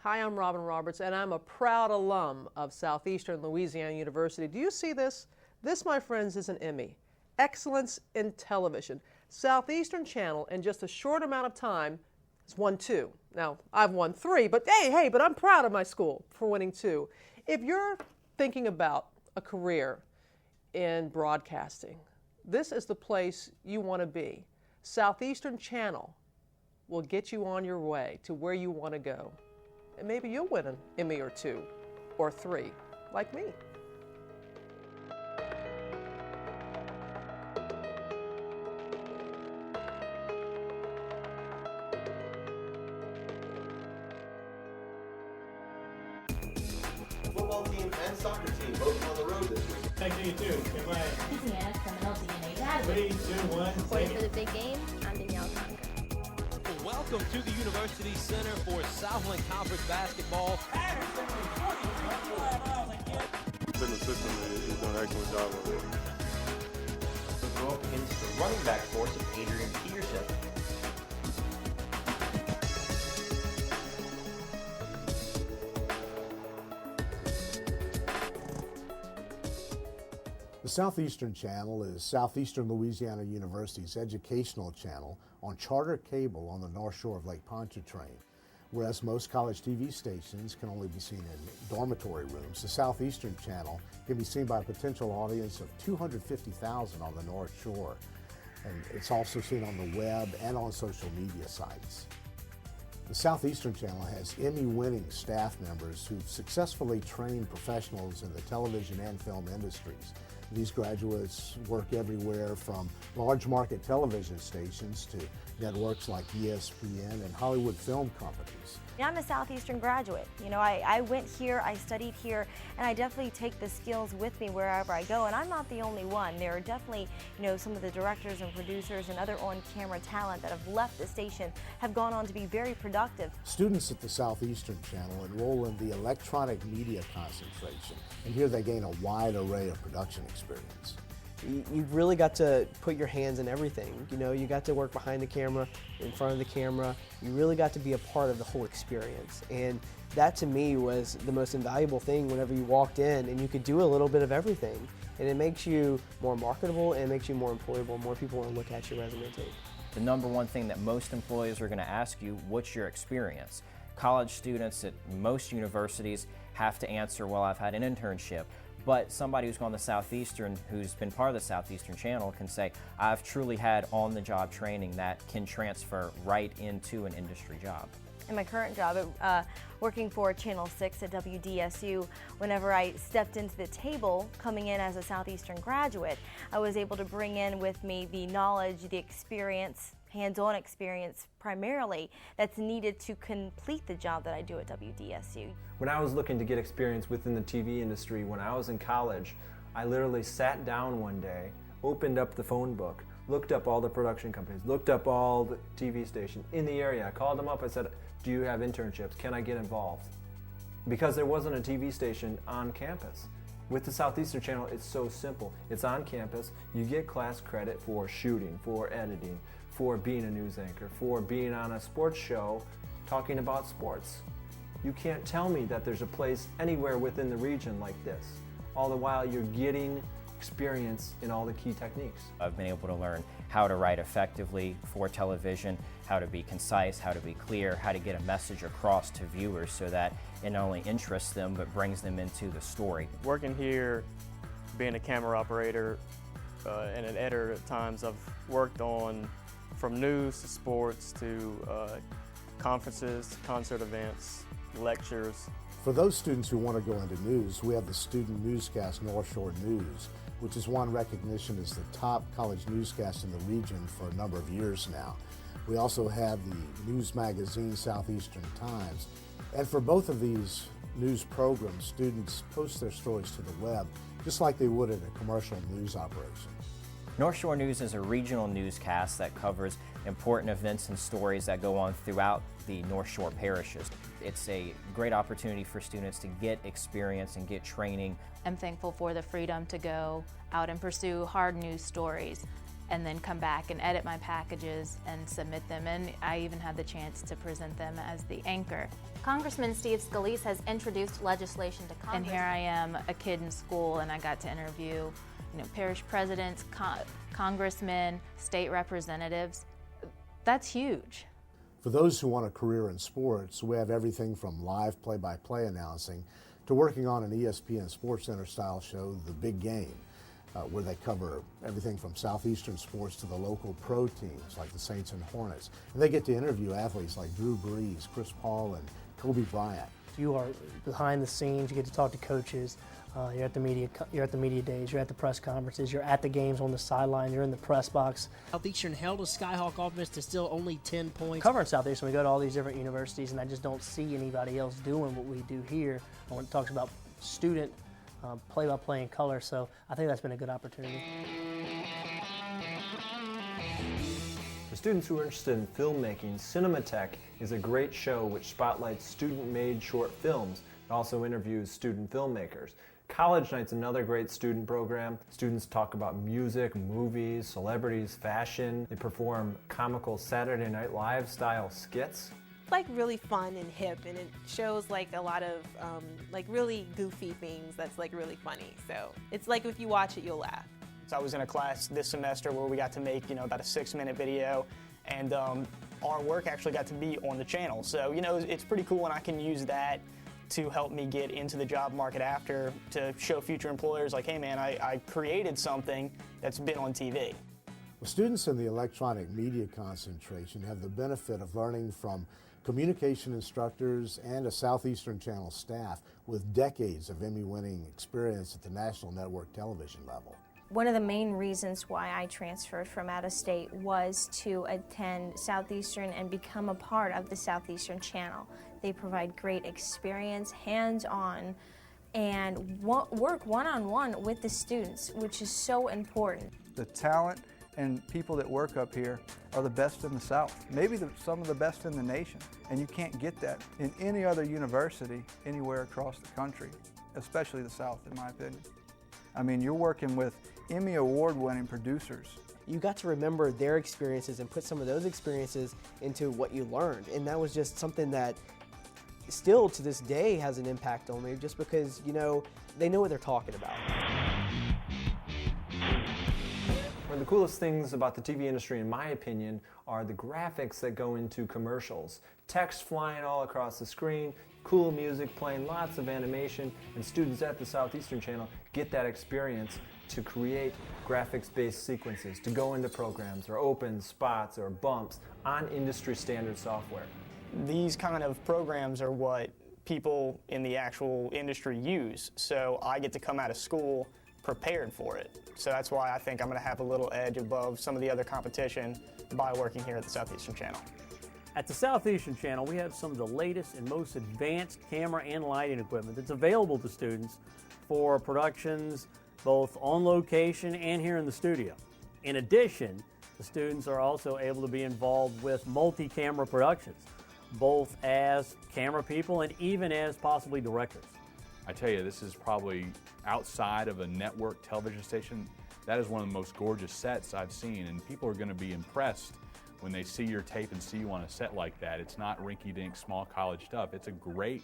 Hi, I'm Robin Roberts, and I'm a proud alum of Southeastern Louisiana University. Do you see this? This, my friends, is an Emmy. Excellence in Television. Southeastern Channel, in just a short amount of time, has won 2. Now, I've won 3, but hey, but I'm proud of my school for winning 2. If you're thinking about a career in broadcasting, this is the place you want to be. Southeastern Channel will get you on your way to where you want to go. And maybe you'll win an Emmy or 2 or 3, like me. The football team and soccer team both on the road this week. Thank you too. Goodbye. Louisiana's criminal DNA data. 3, 2, 1. Reporting for the big game, I'm Danielle Conker. Welcome to the University Center for Southland Conference basketball. The system is doing an excellent job of it. We'll go up against the running back force of Adrian Peterson. The Southeastern Channel is Southeastern Louisiana University's educational channel on charter cable on the North Shore of Lake Pontchartrain. Whereas most college TV stations can only be seen in dormitory rooms, the Southeastern Channel can be seen by a potential audience of 250,000 on the North Shore. And it's also seen on the web and on social media sites. The Southeastern Channel has Emmy-winning staff members who've successfully trained professionals in the television and film industries. These graduates work everywhere from large market television stations to networks like ESPN and Hollywood film companies. I'm a Southeastern graduate. You know, I went here, I studied here, and I definitely take the skills with me wherever I go. And I'm not the only one. There are definitely, you know, some of the directors and producers and other on-camera talent that have left the station have gone on to be very productive. Students at the Southeastern Channel enroll in the electronic media concentration, and here they gain a wide array of production experience. You really got to put your hands in everything. You know, you got to work behind the camera, in front of the camera. You really got to be a part of the whole experience. And that to me was the most invaluable thing whenever you walked in and you could do a little bit of everything. And it makes you more marketable and it makes you more employable. More people want to look at your resume too. The number one thing that most employers are going to ask you, what's your experience? College students at most universities have to answer, well, I've had an internship. But somebody who's gone to Southeastern, who's been part of the Southeastern Channel, can say, I've truly had on-the-job training that can transfer right into an industry job. In my current job, working for Channel 6 at WDSU, whenever I stepped into the table coming in as a Southeastern graduate, I was able to bring in with me the knowledge, the experience, hands-on experience primarily, that's needed to complete the job that I do at WDSU. When I was looking to get experience within the TV industry, when I was in college, I literally sat down one day, opened up the phone book, looked up all the production companies, looked up all the TV stations in the area. I called them up, I said, do you have internships? Can I get involved? Because there wasn't a TV station on campus. With the Southeastern Channel, it's so simple. It's on campus. You get class credit for shooting, for editing, for being a news anchor, for being on a sports show talking about sports. You can't tell me that there's a place anywhere within the region like this. All the while you're getting experience in all the key techniques. I've been able to learn how to write effectively for television, how to be concise, how to be clear, how to get a message across to viewers so that it not only interests them but brings them into the story. Working here, being a camera operator and an editor at times, I've worked on from news to sports to conferences, concert events, lectures. For those students who want to go into news, we have the student newscast North Shore News, which has won recognition as the top college newscast in the region for a number of years now. We also have the news magazine Southeastern Times. And for both of these news programs, students post their stories to the web, just like they would at a commercial news operation. North Shore News is a regional newscast that covers important events and stories that go on throughout the North Shore parishes. It's a great opportunity for students to get experience and get training. I'm thankful for the freedom to go out and pursue hard news stories and then come back and edit my packages and submit them. And I even had the chance to present them as the anchor. Congressman Steve Scalise has introduced legislation to Congress. And here I am, a kid in school, and I got to interview, parish presidents, congressmen, state representatives. That's huge. For those who want a career in sports, we have everything from live play-by-play announcing to working on an ESPN SportsCenter style show, The Big Game, where they cover everything from Southeastern sports to the local pro teams like the Saints and Hornets. And they get to interview athletes like Drew Brees, Chris Paul, and Kobe Bryant. You are behind the scenes. You get to talk to coaches. You're at the media days. You're at the press conferences. You're at the games on the sideline. You're in the press box. Southeastern held a Skyhawk offense to still only 10 points. Covering Southeastern, we go to all these different universities, and I just don't see anybody else doing what we do here when it talks about student play-by-play in color. So I think that's been a good opportunity. For students who are interested in filmmaking, Cinematech is a great show which spotlights student-made short films. It also interviews student filmmakers. College Night's another great student program. Students talk about music, movies, celebrities, fashion. They perform comical Saturday Night Live style skits. It's like really fun and hip, and it shows like a lot of like really goofy things that's like really funny. So it's like if you watch it, you'll laugh. So I was in a class this semester where we got to make, about a 6-minute video, and our work actually got to be on the channel. So, it's pretty cool, and I can use that to help me get into the job market after, to show future employers like, hey man, I created something that's been on TV. Well, students in the electronic media concentration have the benefit of learning from communication instructors and a Southeastern Channel staff with decades of Emmy-winning experience at the national network television level. One of the main reasons why I transferred from out of state was to attend Southeastern and become a part of the Southeastern Channel. They provide great experience, hands-on, and work one-on-one with the students, which is so important. The talent and people that work up here are the best in the South, maybe some of the best in the nation, and you can't get that in any other university anywhere across the country, especially the South, in my opinion. I mean, you're working with Emmy award-winning producers. You got to remember their experiences and put some of those experiences into what you learned, and that was just something that still to this day has an impact on me, just because, they know what they're talking about. One of the coolest things about the TV industry, in my opinion, are the graphics that go into commercials. Text flying all across the screen, cool music playing, lots of animation, and students at the Southeastern Channel get that experience to create graphics-based sequences, to go into programs or open spots or bumps on industry standard software. These kind of programs are what people in the actual industry use, so I get to come out of school prepared for it. So that's why I think I'm going to have a little edge above some of the other competition by working here at the Southeastern Channel. At the Southeastern Channel, we have some of the latest and most advanced camera and lighting equipment that's available to students for productions both on location and here in the studio. In addition, the students are also able to be involved with multi-camera productions, both as camera people and even as possibly directors. I tell you, this is probably outside of a network television station. That is one of the most gorgeous sets I've seen, and people are going to be impressed when they see your tape and see you on a set like that. It's not rinky-dink small college stuff. It's a great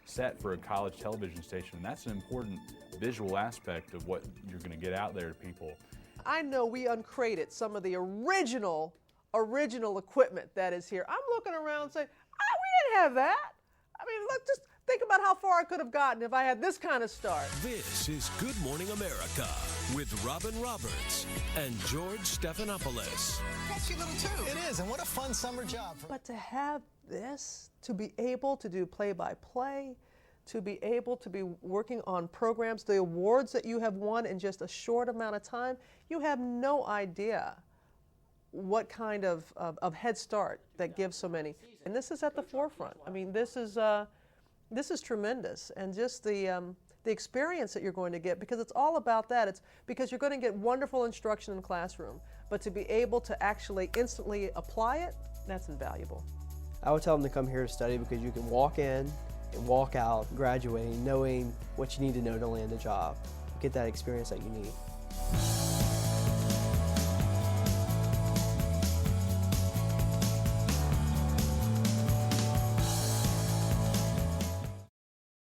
set for a college television station, and that's an important visual aspect of what you're going to get out there to people. I know we uncrated some of the original equipment that is here. I'm looking around saying, we didn't have that. I mean, look, just think about how far I could have gotten if I had this kind of start. This is Good Morning America with Robin Roberts and George Stephanopoulos. That's your little tune. It is, and what a fun summer job. But to have this, to be able to do play-by-play, to be able to be working on programs, the awards that you have won in just a short amount of time, you have no idea what kind of head start that gives so many. And this is at the forefront. I mean, this is tremendous, and just the experience that you're going to get, because it's all about that. It's because you're going to get wonderful instruction in the classroom, but to be able to actually instantly apply it, that's invaluable. I would tell them to come here to study because you can walk in and walk out graduating knowing what you need to know to land a job. Get that experience that you need.